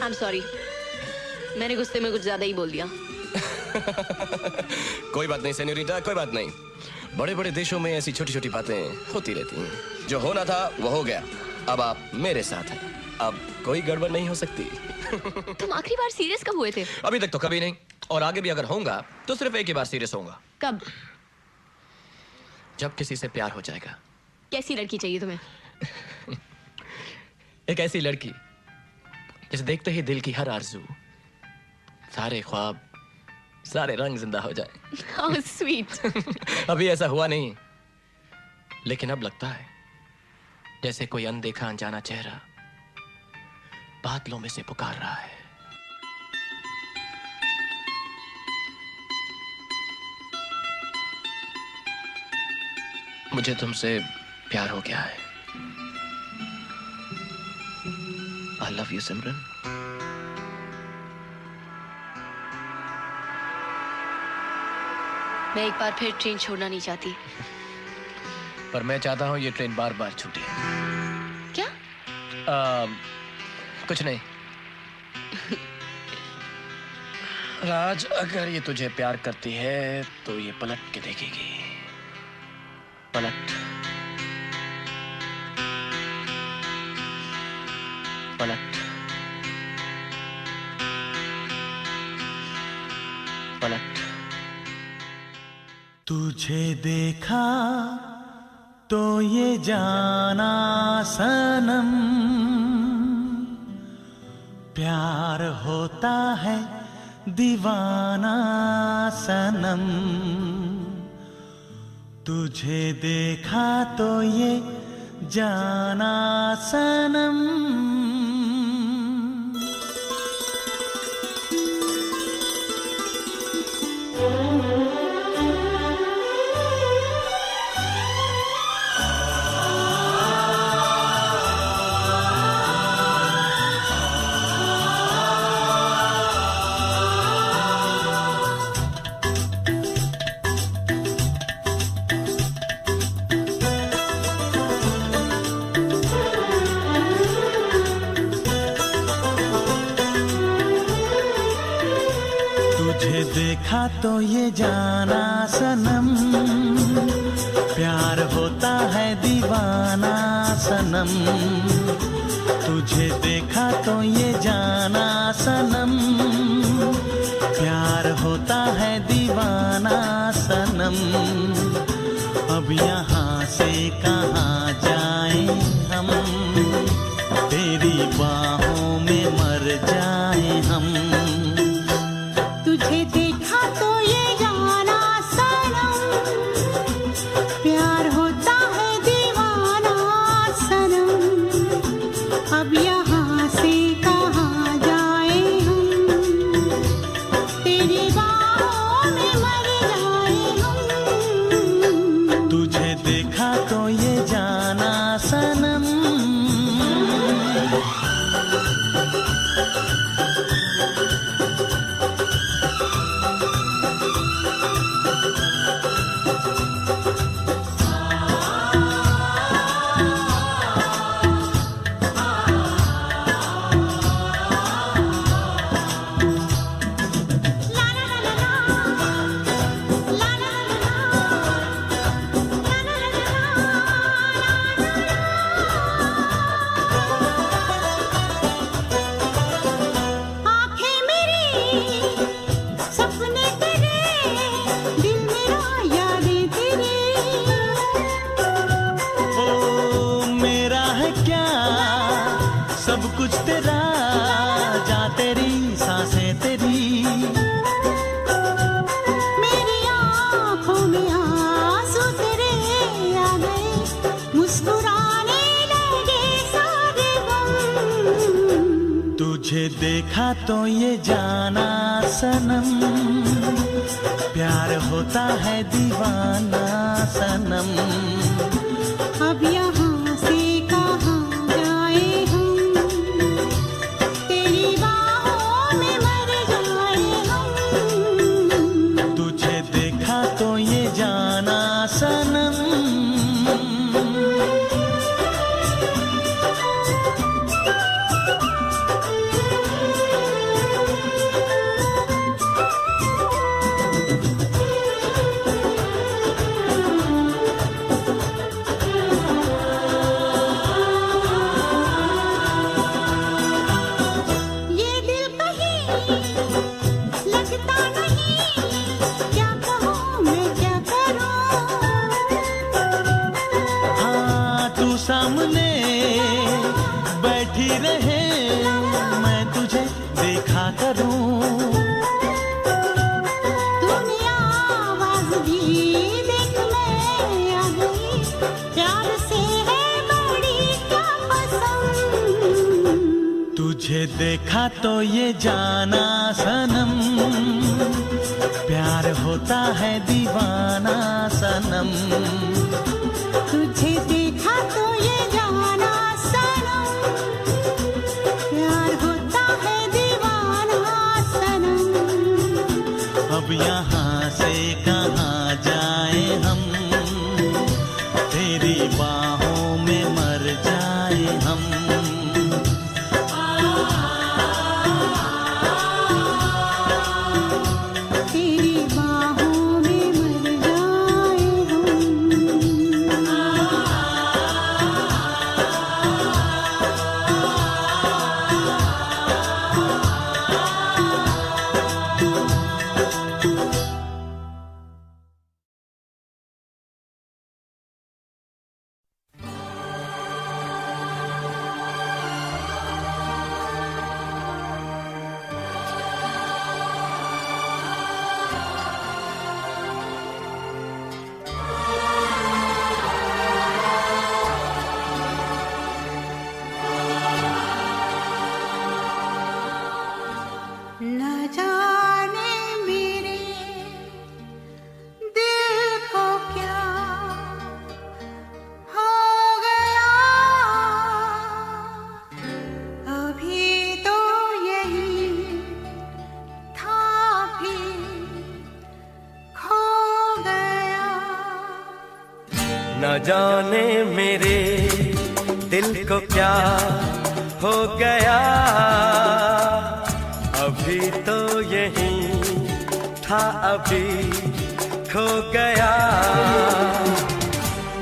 I'm sorry. मैंने गुस्से में कुछ ज्यादा ही बोल दिया। कोई बात नहीं सेन्योरिटा, कोई बात नहीं। बड़े बड़े देशों में ऐसी छोटी छोटी बातें होती रहती हैं। जो होना था वो हो गया। अब आप मेरे साथ हैं। अब कोई गड़बड़ नहीं हो सकती। तुम आखिरी बार सीरियस कब हुए थे? अभी तक तो कभी नहीं, और आगे भी अगर होऊंगा तो सिर्फ एक ही बार सीरियस होऊंगा। कब? जब किसी से प्यार हो जाएगा। कैसी लड़की चाहिए तुम्हें? एक ऐसी लड़की जिसे देखते ही दिल की हर आरज़ू, सारे ख्वाब, सारे रंग जिंदा हो जाए। How sweet. अभी ऐसा हुआ नहीं, लेकिन अब लगता है जैसे कोई अनदेखा अनजाना चेहरा बादलों में से पुकार रहा है। मुझे तुमसे प्यार हो गया है। I love you, सिमरन। मैं एक बार फिर ट्रेन छोड़ना नहीं चाहती। पर मैं चाहता हूं ये ट्रेन बार बार छूटे। क्या? कुछ नहीं। राज, अगर ये तुझे प्यार करती है तो ये पलट के देखेगी। पलट, पलट, पलट। तुझे देखा तो ये जाना सनम, प्यार होता है दीवाना सनम। तुझे देखा तो ये जाना सनम। तुझे देखा तो ये जाना सनम, प्यार होता है दीवाना सनम। तुझे देखा तो ये जाना सनम, प्यार होता है दीवाना सनम। अब यहाँ से कहाँ जाएं हम, तेरी बाहों में मर जाएं हम। तुझे देखा तो ये जाना सनम, प्यार होता है दीवाना सनम। अब यहाँ से कहाँ जाए हम, तेरी बाहों में मर जाए हम। तुझे देखा तो ये जाना सनम। सब कुछ तेरा, जा तेरी सांसें तेरी। मेरी आँखों में आंसू तेरे आ गए, मुस्कुराने लगे सारे गम। तुझे देखा तो ये जाना सनम, प्यार होता है दीवाना सनम। अब यहाँ से कहाँ जाए हम, तेरी बाहों में मर जाए हम। तुझे देखा तो ये जाना सनम। भी रहे मैं तुझे देखा करूं। दुनिया आवाज भी देख मैं आ गई, प्यार से है बड़ी क्या पसंद। तुझे देखा तो ये जाना सनम, प्यार होता है दीवाना सनम। तुझे देखा तो ये जाना सनम, प्यार होता है दीवाना सनम। अब यहाँ से कहाँ जाए हम, तेरी बाहों में मर जाए हम। तेरी बाहों में मर जाए हम। न जाने मेरे दिल को क्या हो गया, अभी तो यही था फिर खो गया। न जाने मेरे दिल को क्या हो गया, अभी तो यही था अभी खो गया।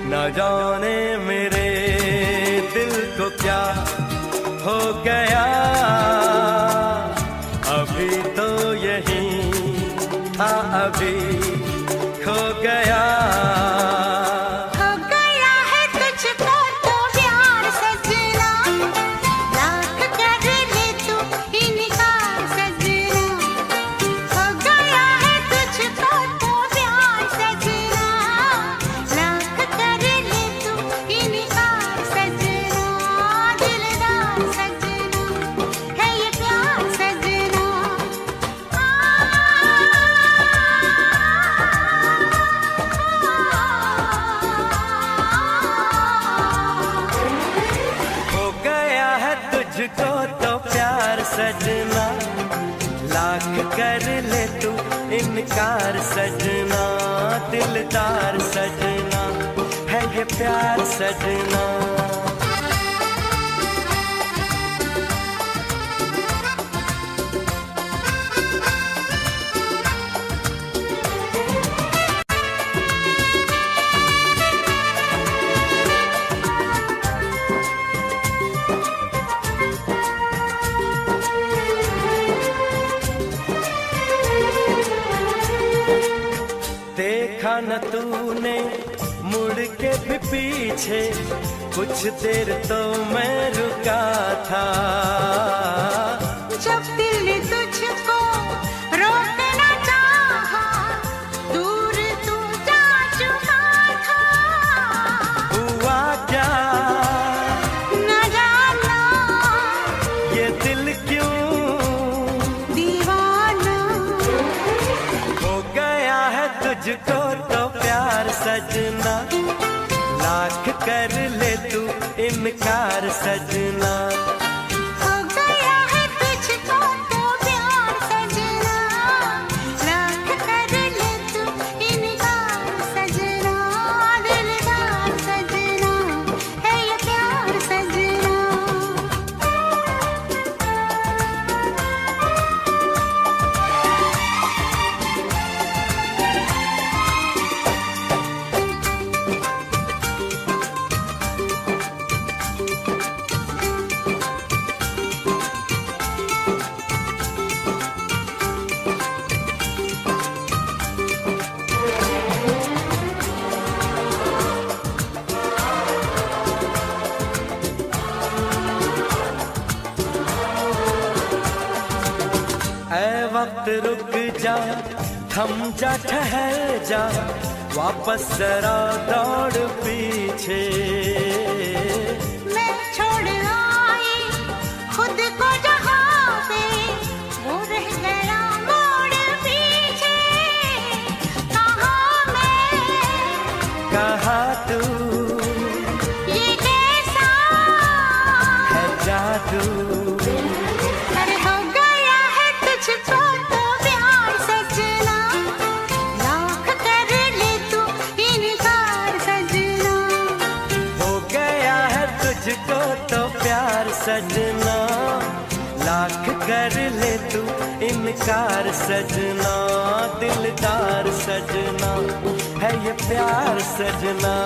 न जाने मेरे दिल को क्या हो गया, अभी तो यही था अभी खो गया। हो गया है तुझको तो प्यार सजना, लाख कर ले तू इनकार सजना। हो गया है तुझको तो प्यार सजना, लाख कर ले तू इनकार सजना। दिलदार सजना है ये प्यार सजना। हो गया है तुझको तो प्यार सजना, लाख कर ले तू इनकार सजना। दिलदार सजना है ये प्यार सजना। देखा न तूने मुड़ के भी पीछे, कुछ देर तो मैं रुका था। जब दिल ने तुझको रोकना चाहा, दूर तू जा चुका था। हुआ क्या न जाना ये दिल क्यों दीवाना, हो गया है तुझको तो प्यार सजना। लाख कर ले तू इनकार सजना। हो गया है तुझको तो प्यार सजना, लाख कर ले तू इनकार सजना। दिलदार सजना है ये प्यार सजना। ऐ वक्त रुक जा, थम जा, ठहर जा, वापस जरा दौड़ पीछे। मैं छोड़ आई खुद को जहाँ पे, वो रह गया मोड़ पीछे। कहाँ मैं, कहाँ तू, ये कैसा है जादू। अरे हो गया है तुझको तो प्यार सजना, लाख कर ले तू इनकार सजना। हो गया है तुझको तो प्यार सजना, लाख कर ले तू इनकार सजना। दिलदार सजना है ये प्यार सजना।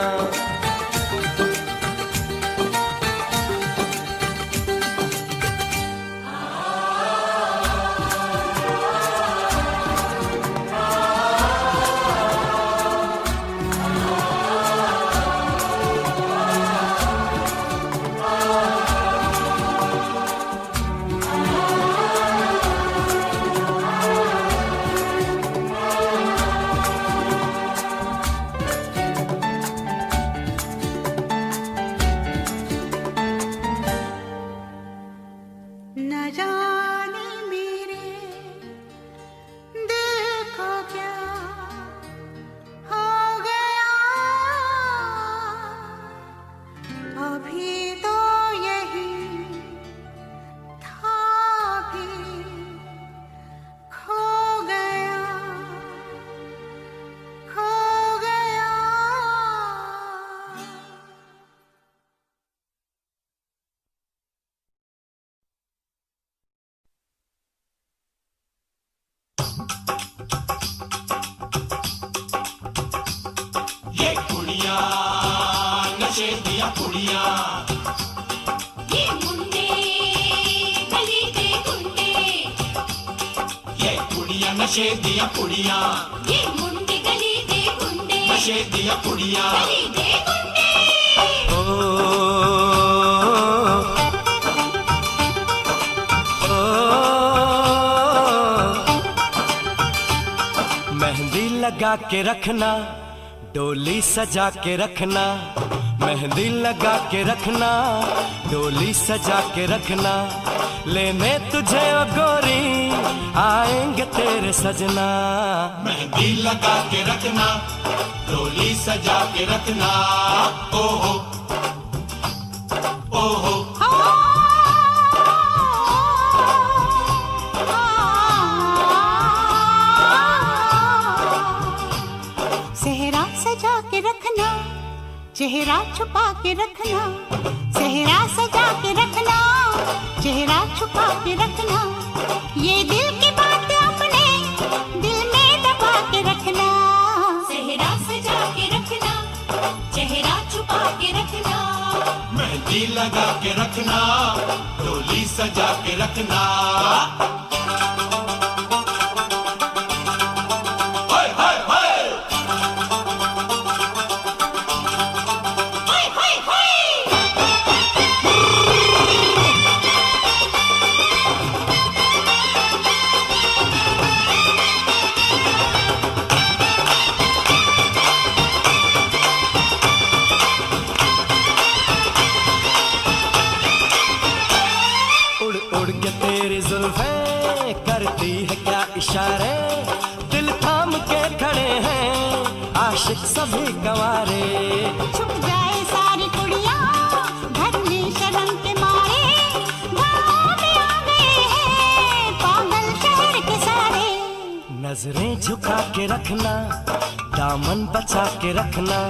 न जाने मेरे दिल को क्या हो गया, अभी तो यही था, भी खो गया, खो गया। ये कुड़िया नशे दिया कुड़िया, ये मुंडे गली दे गुंडे, ये कुड़िया नशे दिया कुड़िया, ये मुंडे गली दे गुंडे, नशे दिया कुड़िया। गली दे गुंडे। मेहंदी लगा के रखना, डोली सजा के रखना। मेहंदी लगा के रखना, डोली सजा के रखना। लेने तुझे ओ गोरी आएंगे तेरे सजना। मेहंदी लगा के रखना, डोली सजा के रखना। ओहो ओहो सेहरा सजा के रखना, चेहरा छुपा के रखना। सेहरा सजा के रखना, चेहरा छुपा के रखना। ये दिल की बात अपने दिल में दबा के रखना। सेहरा सजा के रखना, चेहरा छुपा के रखना। मेहंदी लगा के रखना, डोली सजा के रखना। हाय हाय हाय हाय हाय हाय। उड़ उड़ के तेरी जुल्फें करती है क्या इशारे। दिल थाम के खड़े हैं आशिक सभी गंवारे। छुप जाए सारी कुड़ियाँ घर में शर्म के मारे। गाँव में आ गए हैं पागल शहर के सारे। नजरें झुका के रखना, दामन बचा के रखना।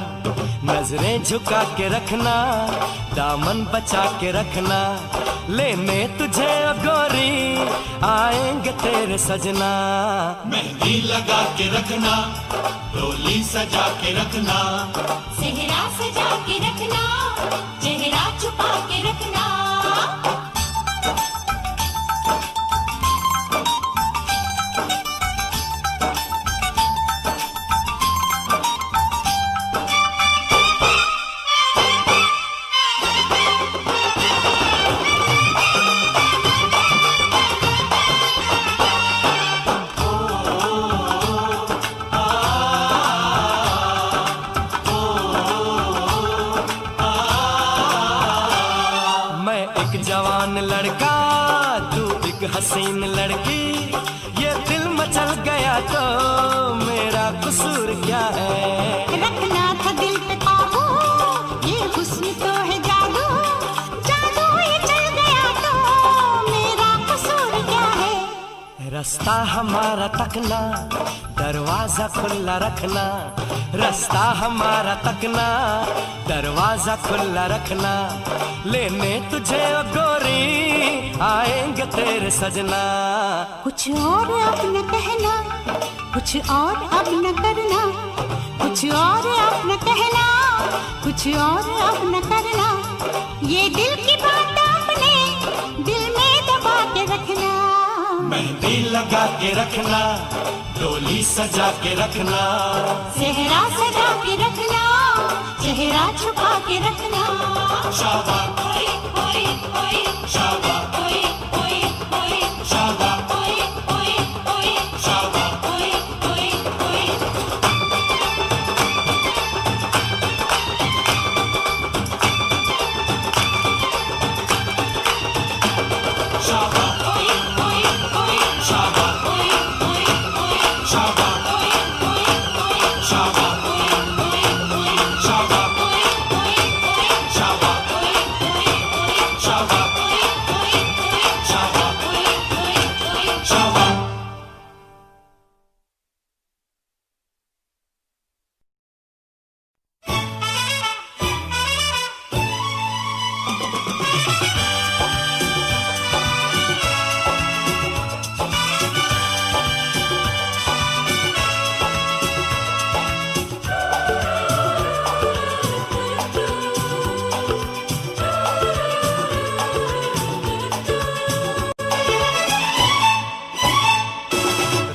नजरें झुका के रखना, दामन बचा के रखना। लेने तुझे ओ गोरी आएंगे तेरे सजना। मेहंदी लगा के रखना, डोली सजा के रखना। सेहरा सजा के रखना, चेहरा छुपा के रखना। जवान लड़का तू एक हसीन लड़की, ये दिल मचल गया तो मेरा कसूर क्या है। रखना था दिल पे काबू, ये हुस्न तो है जादू, जादू ये चल गया तो मेरा कसूर क्या है। रास्ता हमारा तकना, दरवाजा खुला रखना, रास्ता हमारा तकना, दरवाजा खुला रखना, लेने तुझे ओ गोरी आएंगे तेरे सजना। कुछ और अब न कहना, कुछ और अब न करना, कुछ और अब न कहना, कुछ और अब न करना, ये दिल की बात अपने दिल में दबा के रखना। मेहंदी लगा के रखना, डोली सजा के रखना, सेहरा सजा के रखना, चेहरा छुपा के रखना। शाबाश ओए ओए ओए शाबाश ओए ओए ओए शाबाश ओए ओए ओए शाबाश। ओए ओए ओए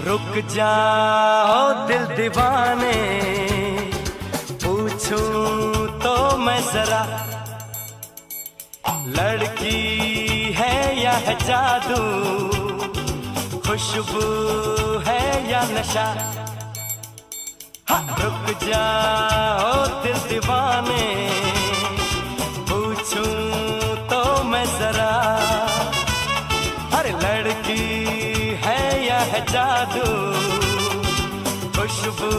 रुक जाओ दिल दीवाने, पूछूं तो मैं जरा, लड़की है या है जादू, खुशबू है या नशा। हाँ, रुक जाओ दिल दीवाने, पूछूं तो मैं जरा, अरे लड़की है या है जादू, खुशबू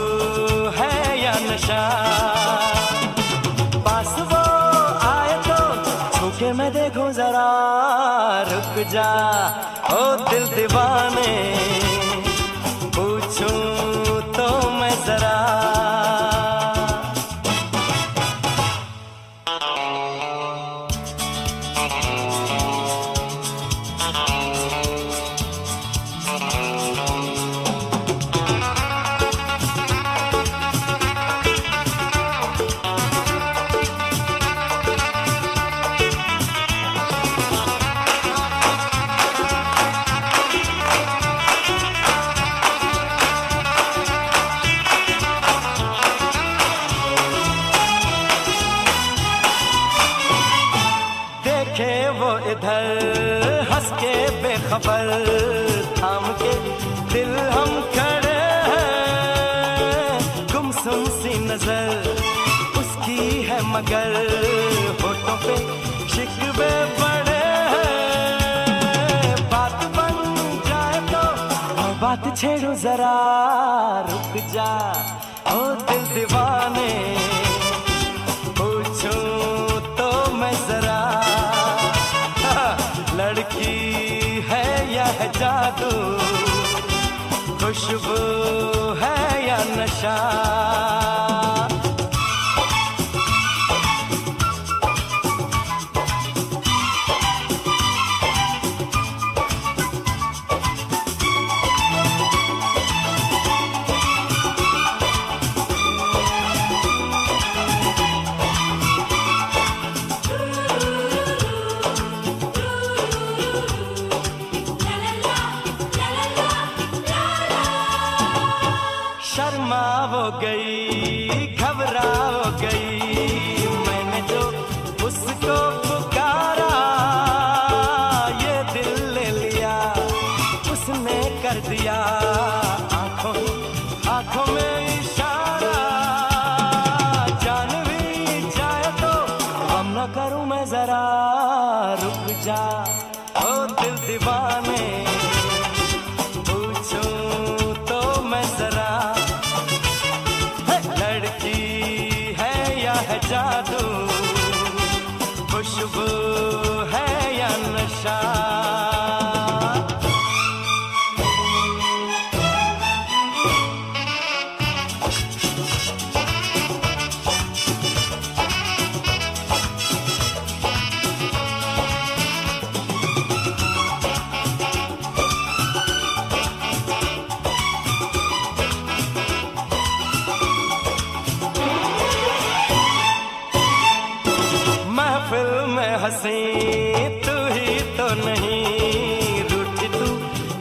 है या नशा। पास वो आए तो छूके मैं देखूं जरा, रुक जा ओ दिल दीवाने, पूछूं तो मैं जरा। देखे वो इधर हंस के बेखबर, थाम के दिल हम खड़े हैं, गुमसुम सी नजर उसकी है मगर होठों पे शिकवे पड़े हैं। बात बन जाए तो और बात छेड़ो जरा, रुक जा ओ दिल दीवाने, पूछूं तो मैं जरा, लड़की है या है जादू, खुशबू है या नशा। शर्मा हो गई, घबरा हो गई, मैंने जो उसको पुकारा, ये दिल ले लिया उसने कर दिया, आंखों में इशारा। जान भी जाए तो हम न करूं मैं जरा, रुक जा दिल दीवाने, पूछूं तो मैं जरा, लड़की है या है जादू, खुशबू है या नशा। महफिल में हंसी तू ही तो नहीं, रूठी तू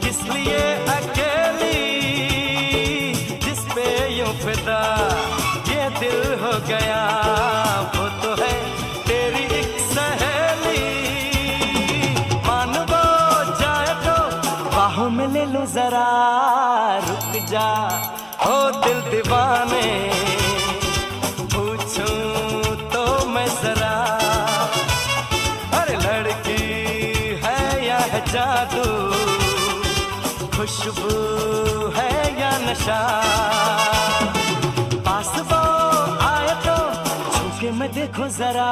किस लिए अकेली, जिस पे यूं फिदा ये दिल हो गया, वो तो है तेरी एक सहेली। मान वो जाए तो बाहों में ले लो जरा, रुक जा ओ दिल दीवाने, पूछूं तो मैं जरा, लड़की है या है जादू, खुशबू है या नशा। पास वो आए तो छूके मैं देखो जरा,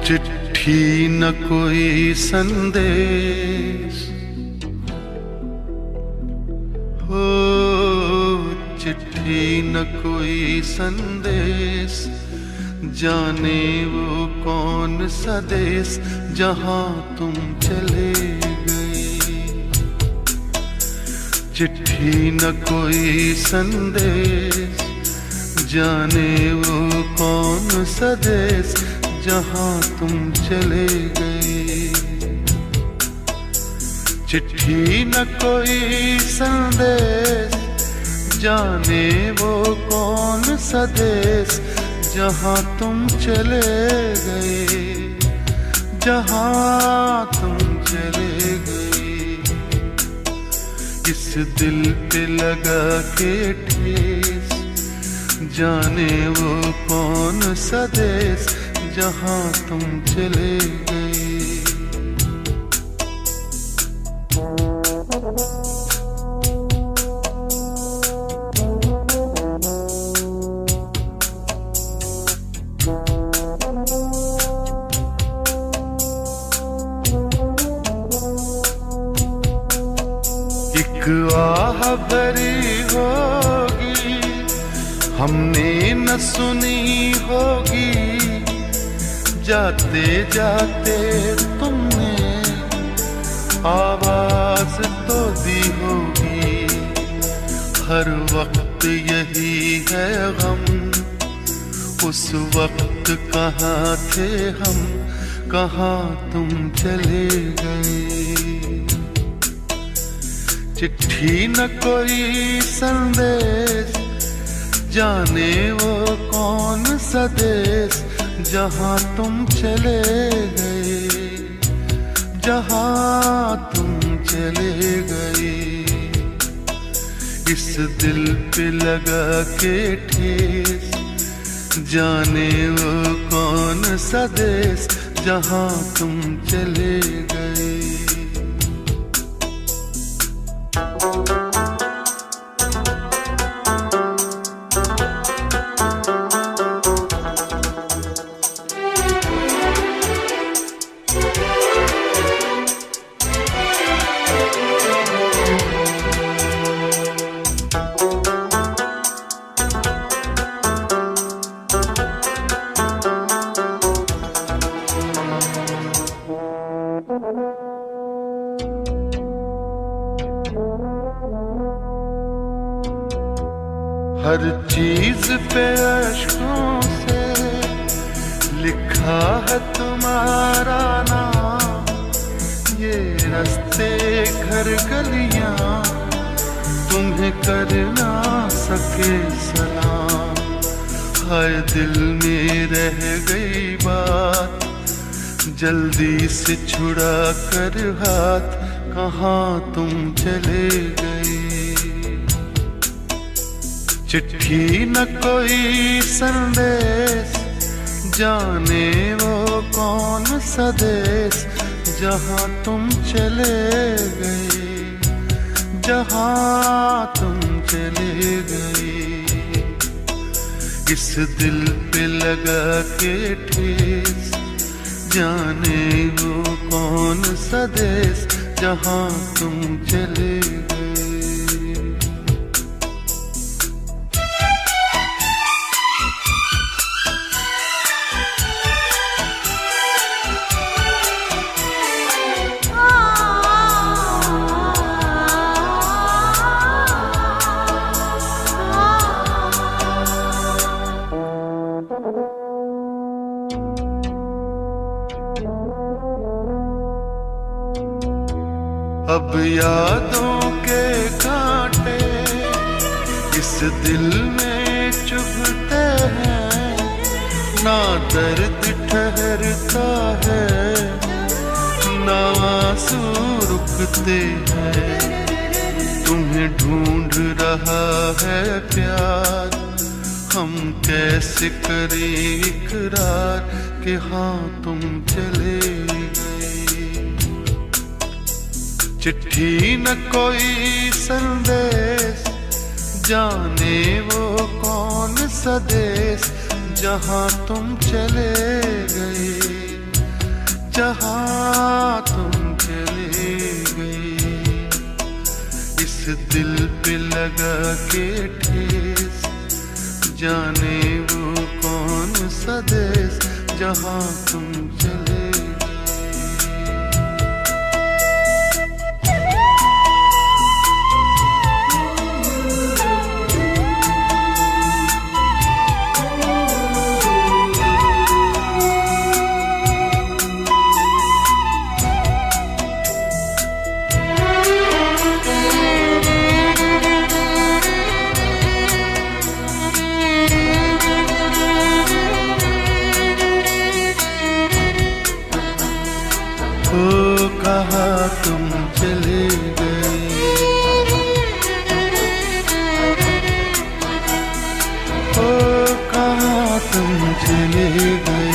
चिट्ठी न कोई संदेश हो, चिट्ठी न कोई संदेश, जाने वो कौन सा देश जहां तुम चले गए। चिट्ठी न कोई संदेश, जाने वो कौन सा देश जहां तुम चले गए। चिट्ठी न कोई संदेश, जाने वो कौन सा देश जहां तुम चले गए, जहां तुम चले गए। इस दिल पे लगा के ठेस, जाने वो कौन सा देश जहां तुम चले गए। एक आह भरी होगी, हमने न सुनी होगी, जाते जाते तुमने आवाज तो दी होगी। हर वक्त यही है गम, उस वक्त कहाँ थे हम, कहाँ तुम चले गए। चिट्ठी न कोई संदेश, जाने वो कौन सा देश जहां तुम चले गए, जहां तुम चले गए। इस दिल पे लगा के ठेस, जाने वो कौन सा देश जहां तुम चले गए। हर चीज पे अश्कों से लिखा है तुम्हारा नाम, ये रास्ते घर गलियां तुम्हें कर ना सके सलाम। हाय दिल में रह गई बात, जल्दी से छुड़ा कर हाथ, कहाँ तुम चले गए। चिट्ठी न कोई संदेश, जाने वो कौन सा देश जहां तुम चले गए, जहां तुम चले गए। इस दिल पे लगा के ठेस, जाने वो कौन सा देश जहां तुम चले गए। अब यादों के कांटे इस दिल में चुभते हैं, ना दर्द ठहरता है ना आंसू रुकते हैं, तुम्हें ढूंढ रहा है प्यार। हम कैसे करें इकरार कि हाँ तुम चले गए। चिट्ठी न कोई संदेश, जाने वो कौन सा देश जहाँ तुम चले गए, जहाँ तुम चले गए। इस दिल पे लगा के ठेस, जाने वो कौन सा देश जहाँ तुम चले कहाँ तुम चले गए, ओ कहाँ तुम चले गए।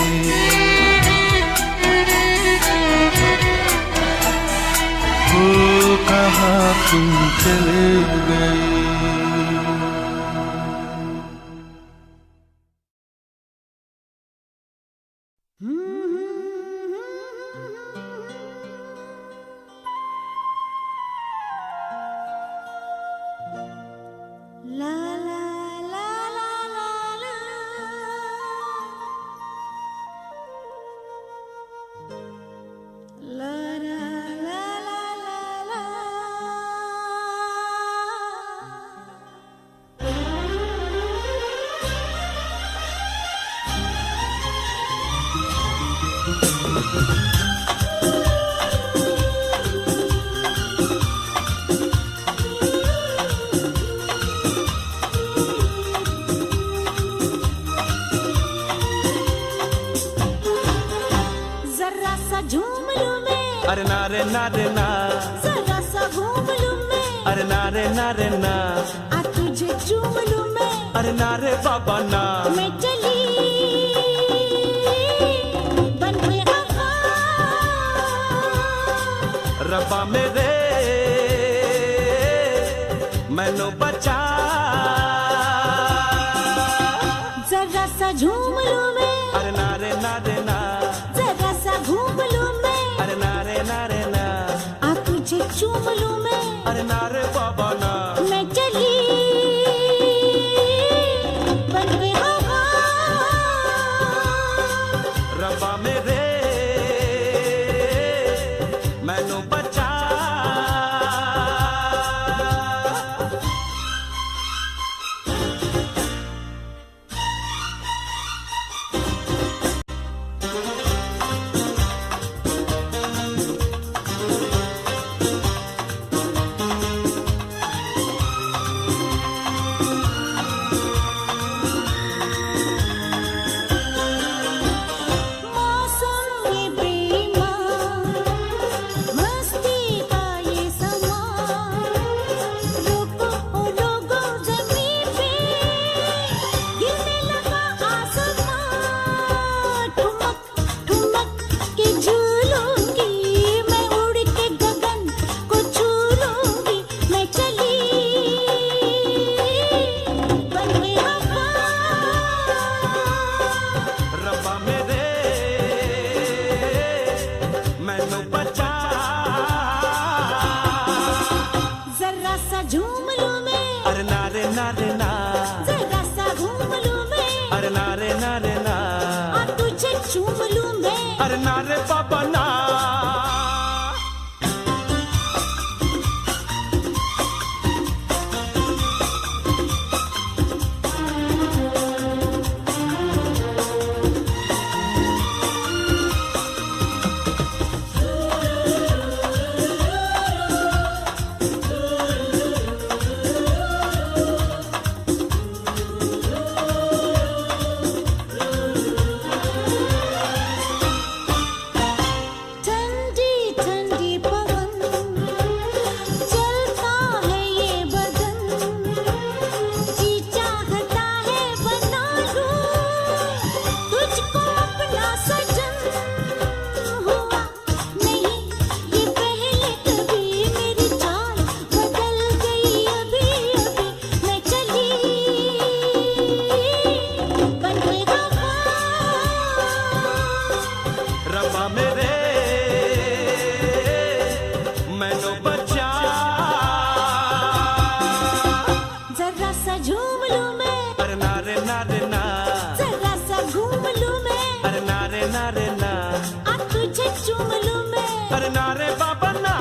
ओ कहाँ तुम चले गए। अरे नारे नारे ना, जरा सा घूम लूं मैं, अरे नारे नारे ना, आ तुझे चूम लूं मैं, अरे नारे बाबा ना। मैं चली बन के आका, रब्बा मेरे मैनू बचा। जरा सा झूम लूं मैं, अरे नारे नारे ना, जरा सा घूम लूं मैं, अरे नारे नारे ना, आ तुझे चूम लूं मैं, अरे नारे बाबा ना। मैं चली बन के आका, रब्बा मेरे मैनू बचा। अरे नारे बाबा ना। नारे ना, आ तुझे चूम लूं मैं, अरे नारे बाबा ना।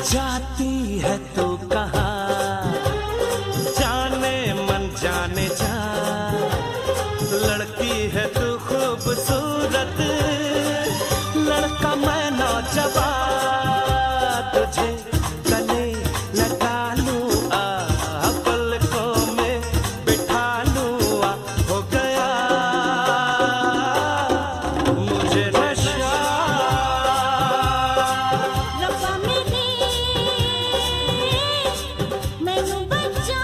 जाती है तू कहाँ, जाने मन जाने जा, लड़की है तू खूबसूरत, लड़का मैं नौजवान, तुझे गले लगा लूं आ, पलकों में बिठा लूं आ, हो गया मुझे नशा। रब्बा मेरे मैनू बचा,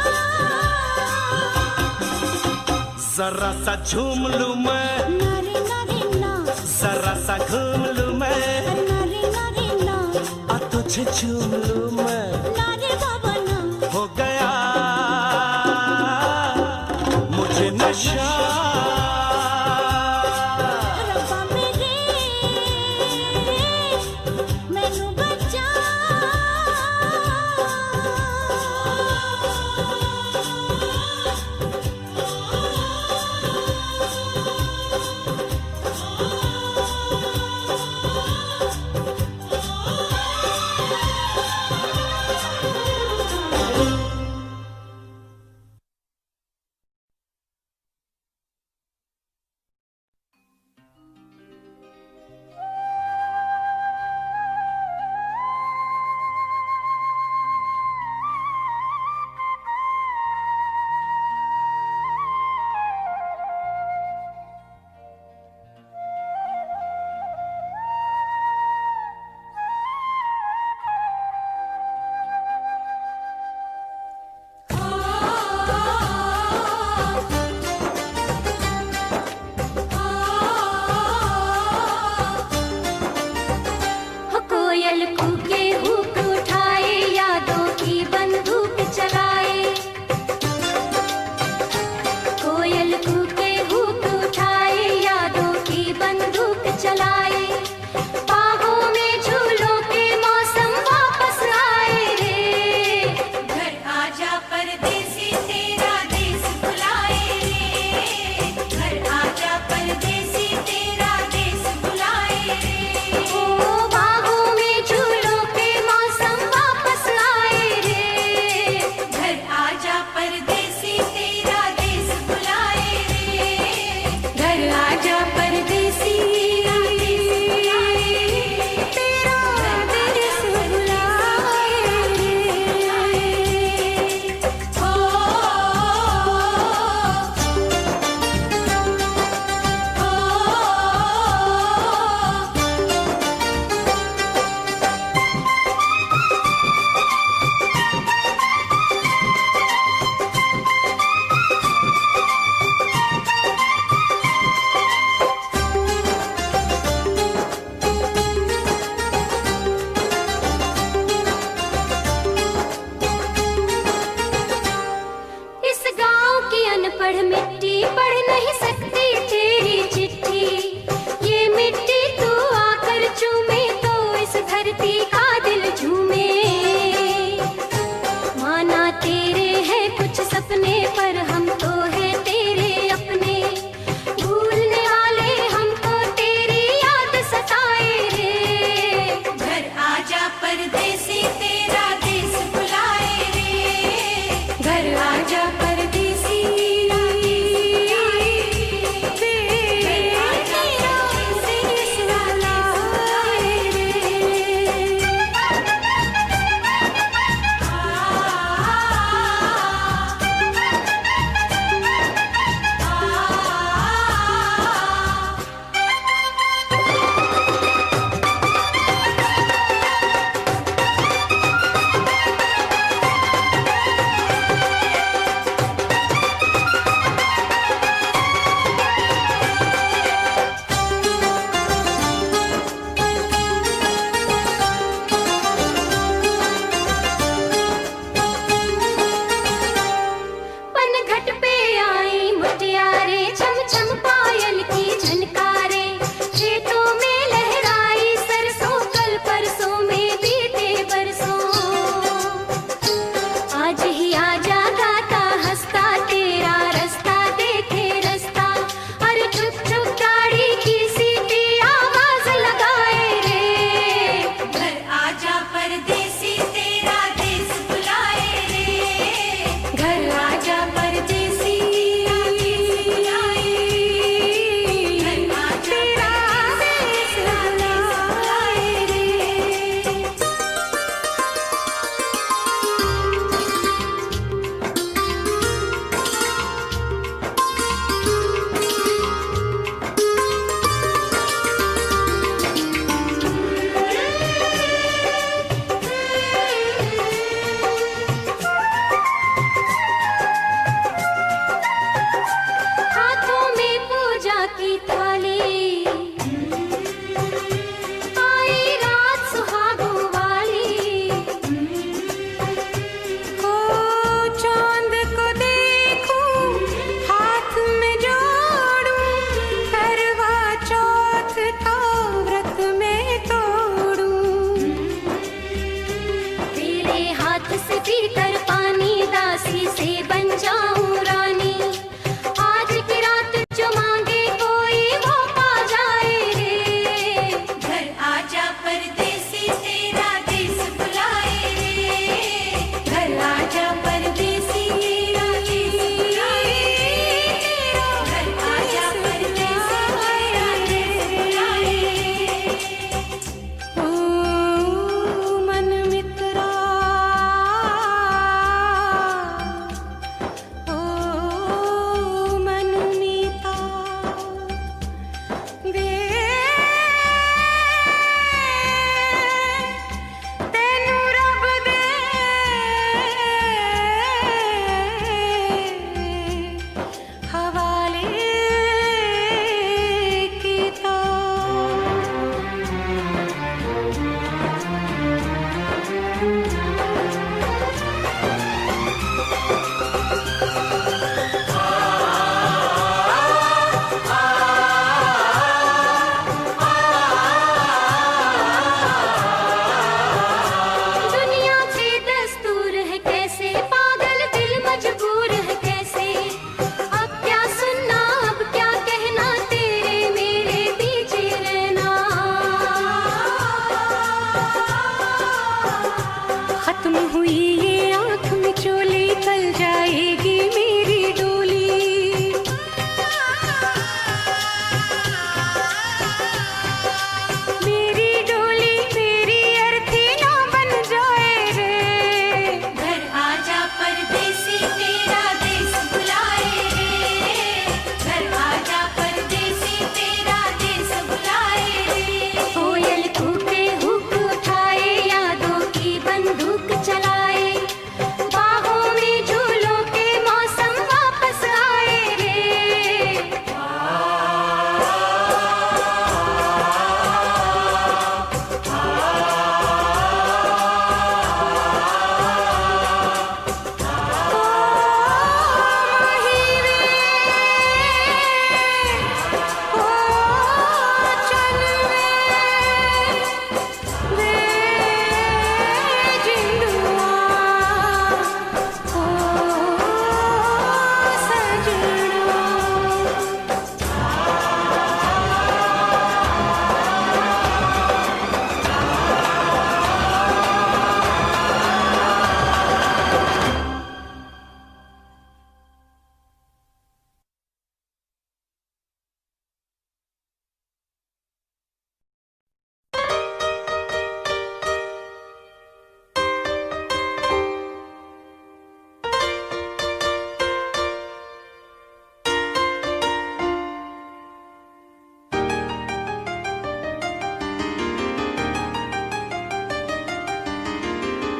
जरा सा झूम लूं मैं, नारे नारे ना, जरा सा घूम लूं मैं, नारे नारे ना, आ तुझे झूम लूं मैं, नारे बाबा ना। हो गया मुझे नशा। रब्बा मेरे मैनू बचा,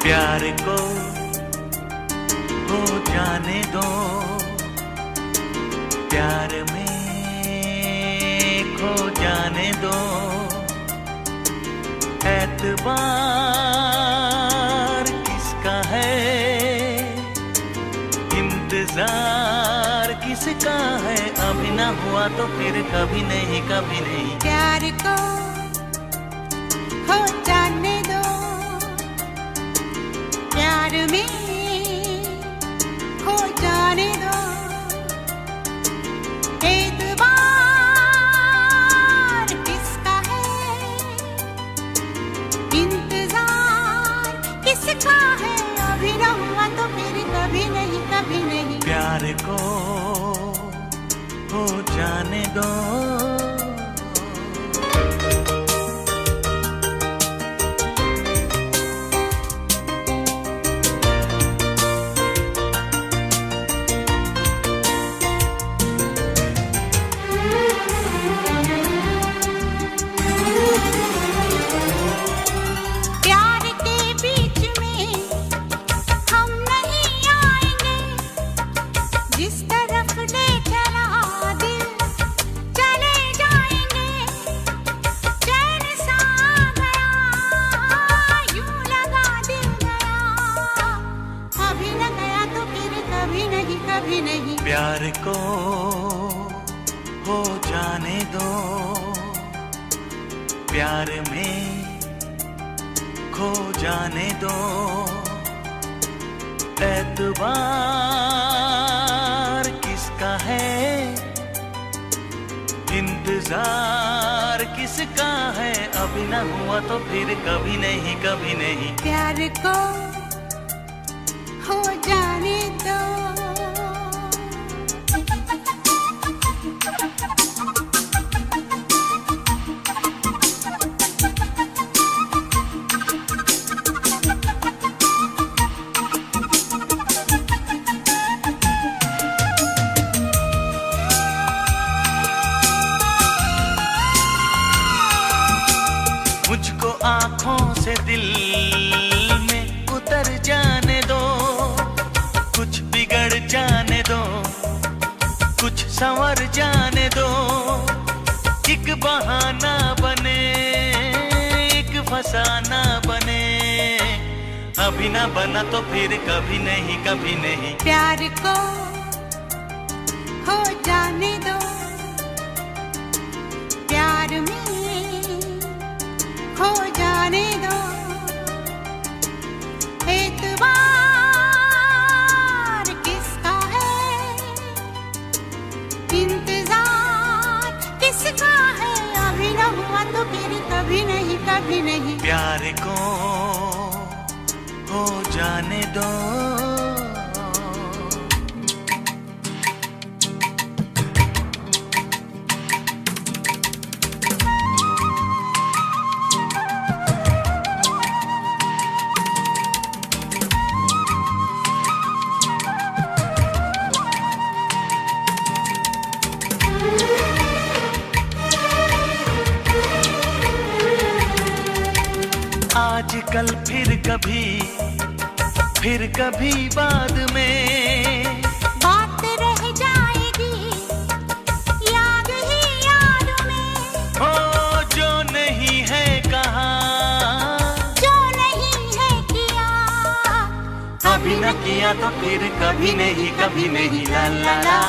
प्यार को हो जाने दो, प्यार में खो जाने दो, एतबार किसका है, इंतजार किसका है, अभी ना हुआ तो फिर कभी नहीं, कभी नहीं। प्यार को हो जाने दो, प्यार में खो जाने दो, एतबार किसका है, इंतजार किसका है, अभी ना हुआ तो फिर कभी नहीं, कभी नहीं। प्यार को हो जाने दो। प्यार के बीच में हम नहीं आएंगे, जिस तरफ ले चला दिल चले जाएंगे, चैन सा गया यूं लगा दिल गया, अभी न गया तो फिर कभी नहीं, कभी नहीं। प्यार को हो जाने दो, प्यार में खो जाने दो, एतबार किसका है, इंतजार किसका है, अभी ना हुआ तो फिर कभी नहीं, कभी नहीं। प्यार को हो जाने दो। मुझको आंखों से दिल में उतर जाने दो, कुछ बिगड़ जाने दो, कुछ संवर जाने दो, एक बहाना बने, एक फसाना बने, अभी ना बना तो फिर कभी नहीं, कभी नहीं। प्यार को हो जाने दो, प्यार में खो जाने दो, एतबार किसका है, इंतजार किसका है, अभी न हुआ तो फिर कभी नहीं, कभी नहीं। प्यार को हो जाने दो। आज कल फिर कभी बाद में बात रह जाएगी याद ही याद में, हो जो नहीं है कहा, जो नहीं है किया, अभी न किया तो फिर कभी नहीं, कभी नहीं। ला ला ला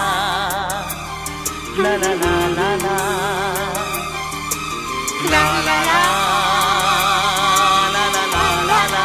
ला ला ला ला ला ला ला ला।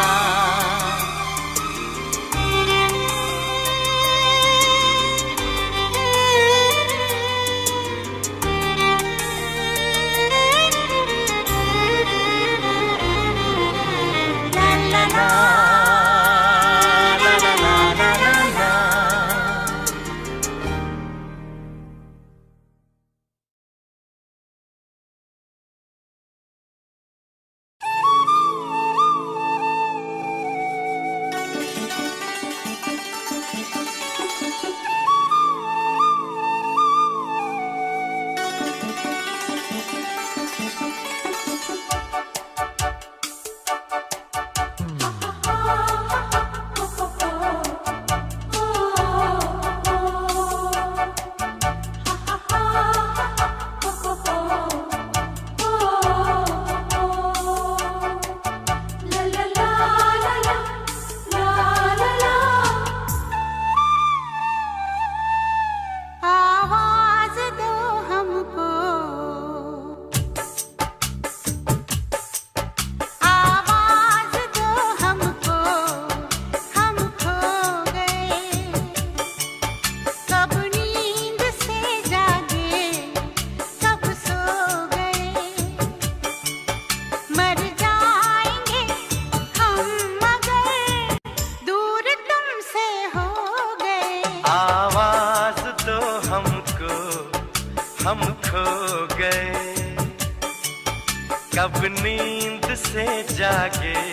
नींद से जागे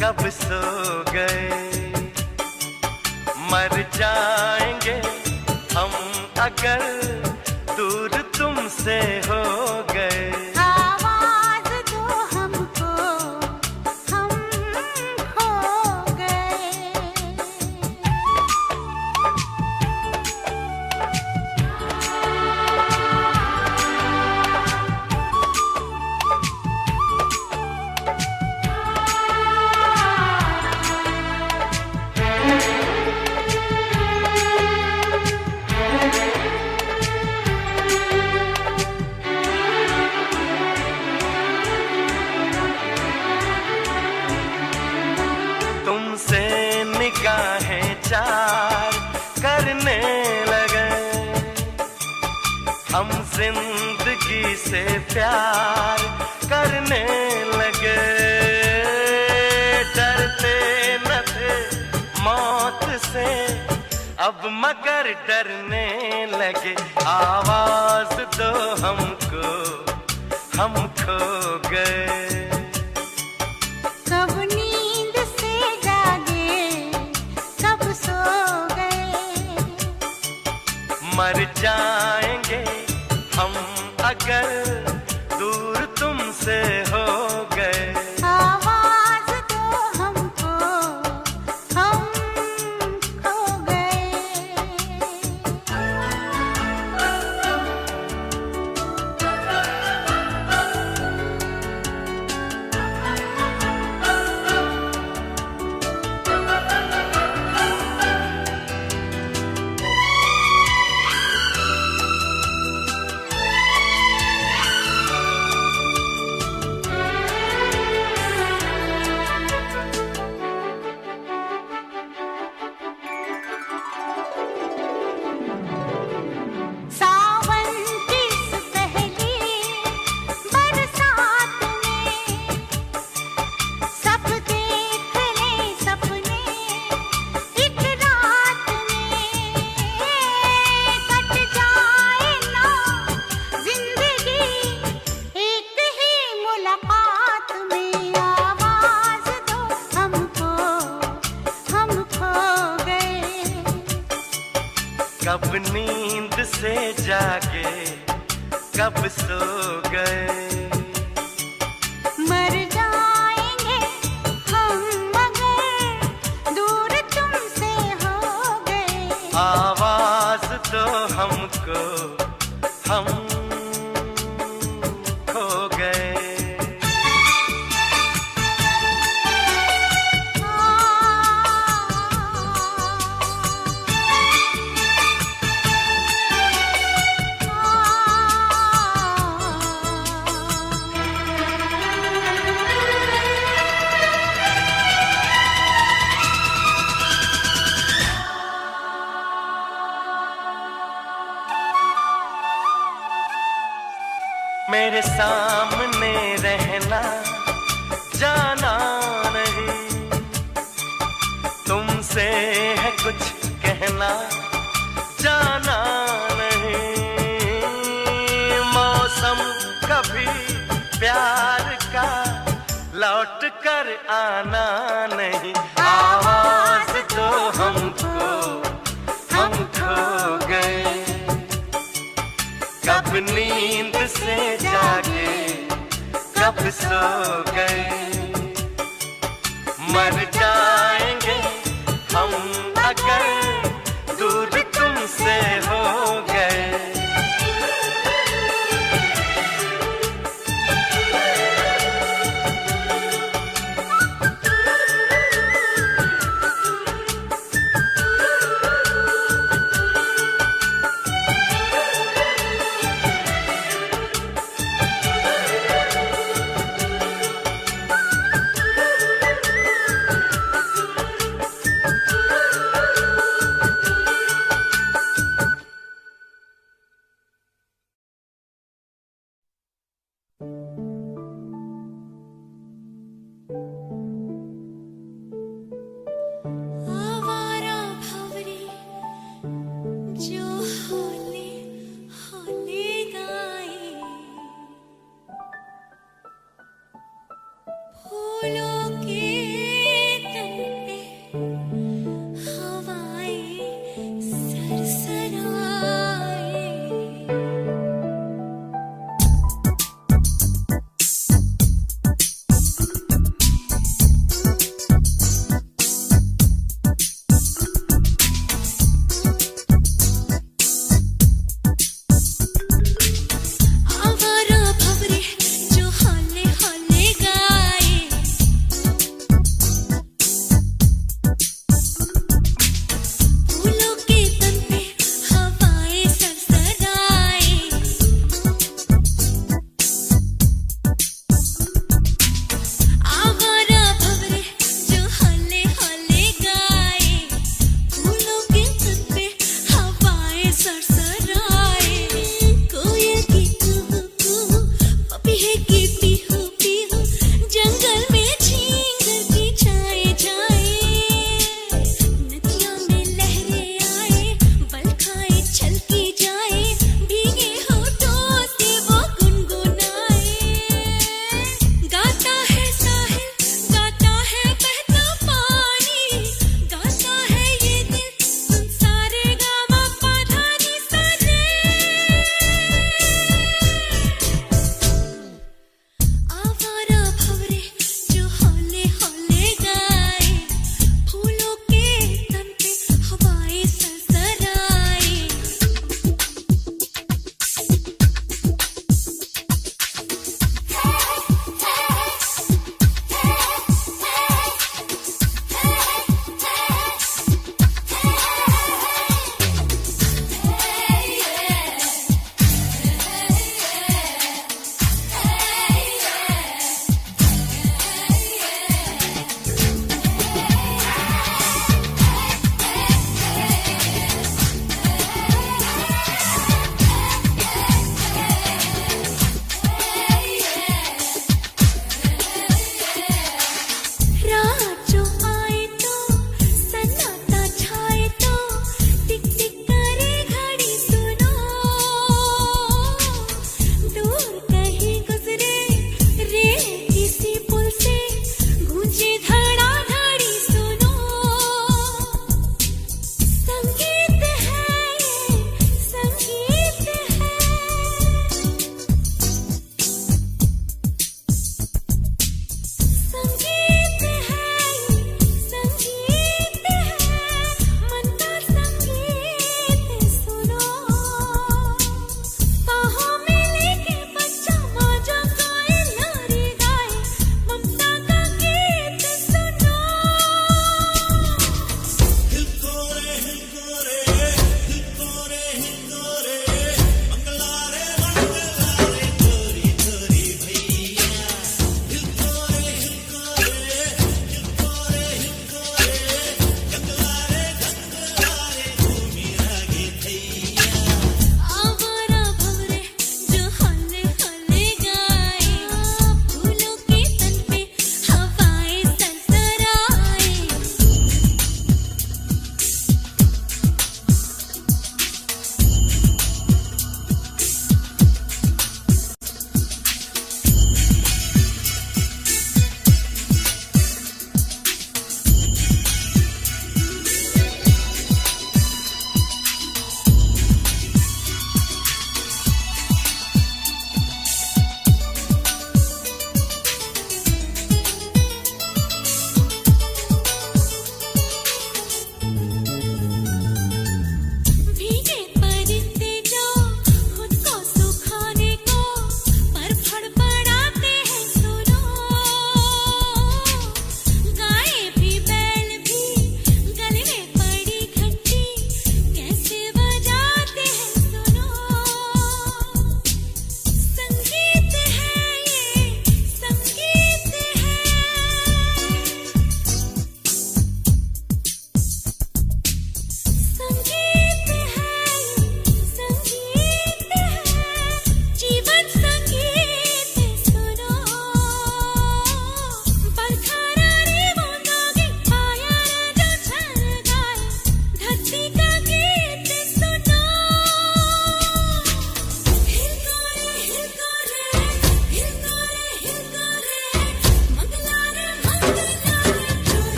कब सो गए, मर जाएंगे हम अगर दूर तुमसे हो गए। आवाज दो हमको, हम खो गए। तुमसे निगाहें चार करने लगे, हम जिंदगी से प्यार करने लगे। डरते न थे मौत से अब मगर डरने लगे। आवाज दो हमको, हम खो गए। कब नींद से जागे कब सो गए, मर जाएंगे हम अगर दूर तुमसे हो गए। आवाज दो हमको, हम खो गए। सावन की इस पहली बरसात में सब देख ले सपने एक रात में। कट जाए ना जिंदगी एक ही मुलाकात में। आवाज दो हमको, हम खो गए। कब नींद से जागे कब सो गए, मर जाएंगे हम मगर दूर तुमसे हो गए। आवाज दो हमको, हम खो गए। मेरे सामने रहना जाना नहीं, तुमसे है कुछ कहना जाना नहीं। मौसम कभी प्यार का लौट कर आना नहीं। आवाज दो हमको, हम खो गए। कब नींद से जागे कब सो गए, मर जाएंगे हम अगर दूर तुमसे हो गए। फूलों के तन पे हवाएं सरसराए। आवारा भंवरे जो हौले हौले गाए।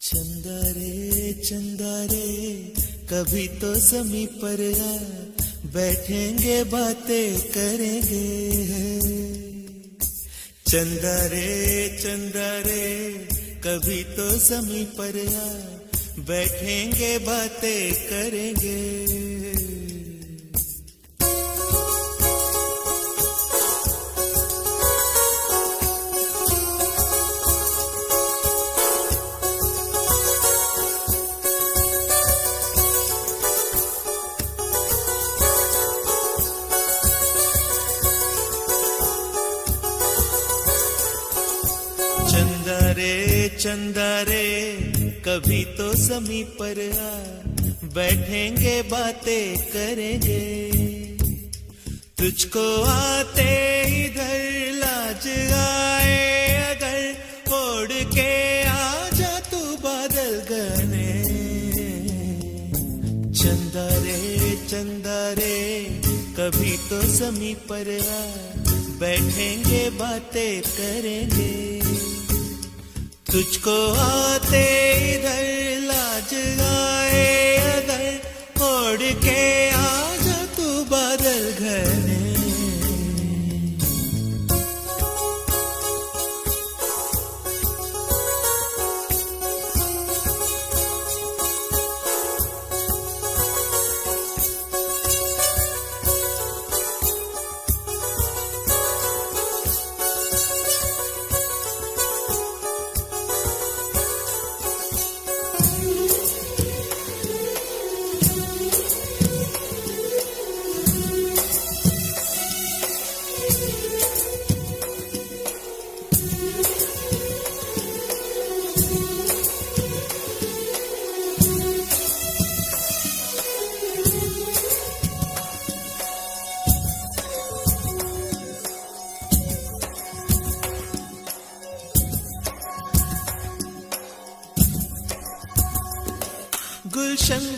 चंदा रे कभी तो ज़मीं पर आ, बैठेंगे बातें करेंगे। चंदा रे कभी तो ज़मीं पर आ, बैठेंगे बातें करेंगे। चंदा रे कभी तो ज़मीं पर आ, बैठेंगे बातें करेंगे। तुझको आते इधर लाज आए अगर, ओढ़ के आ जा तू बादल घने। चंदा रे कभी तो ज़मीं पर आ, बैठेंगे बातें करेंगे। तुझको आते इधर लाज आए अगर, ओढ़ के आ जा तू बादल घने।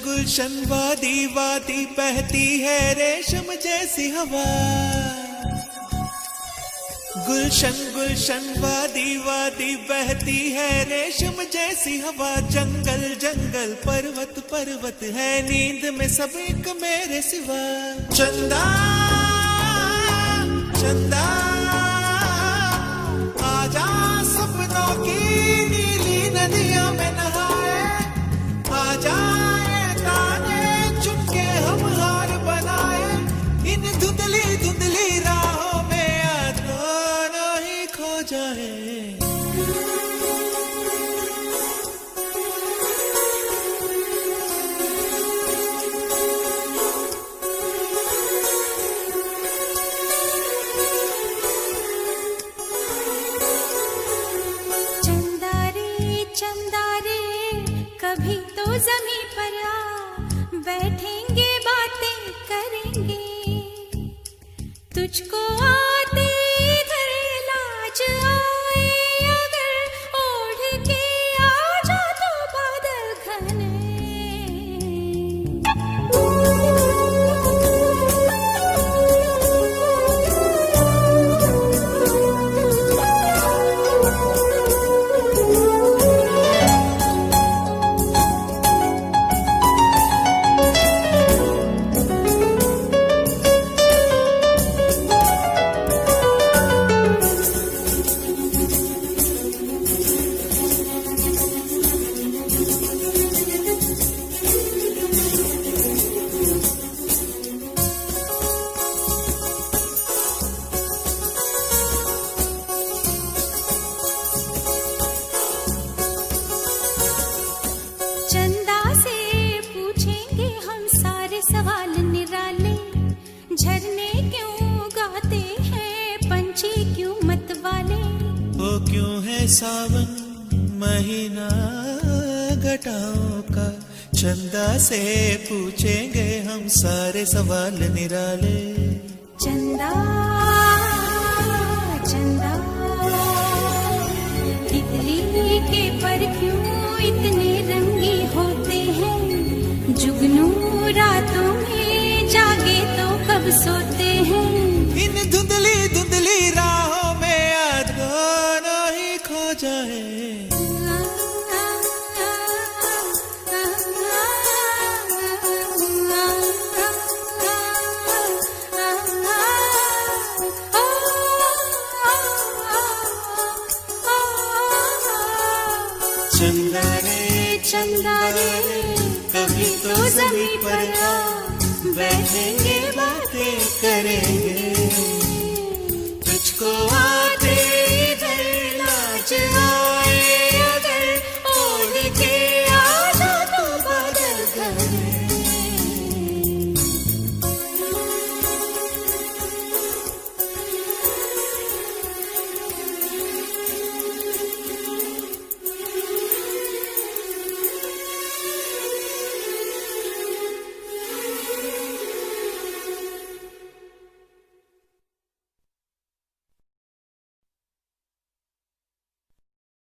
गुलशन वादी वादी बहती है रेशम जैसी हवा। गुलशन वादी वादी बहती है रेशम जैसी हवा। जंगल पर्वत है नींद में सब एक मेरे सिवा। चंदा आजा सपनों की नीली नदियों में नहाए। आजा धुंधली राहों में दोनों ही खो जाए। चंदा रे कभी तो ज़मीं पर आ, बैठेंगे बातें करेंगे। तुझको आते इधर लाज आए अगर, ओढ़ के आ जा तू बादल घने। सावन महीना घटाओं का। चंदा से पूछेंगे हम सारे सवाल निराले। चंदा तितली के पर क्यों इतने रंगी होते हैं। जुगनू रातों में जागे तो कब सोते हैं। इन धुंधली राहों में दोनों ही खो जाए। चंदा रे कभी तो जमीन पर आ, बैठेंगे बातें करेंगे, तुझको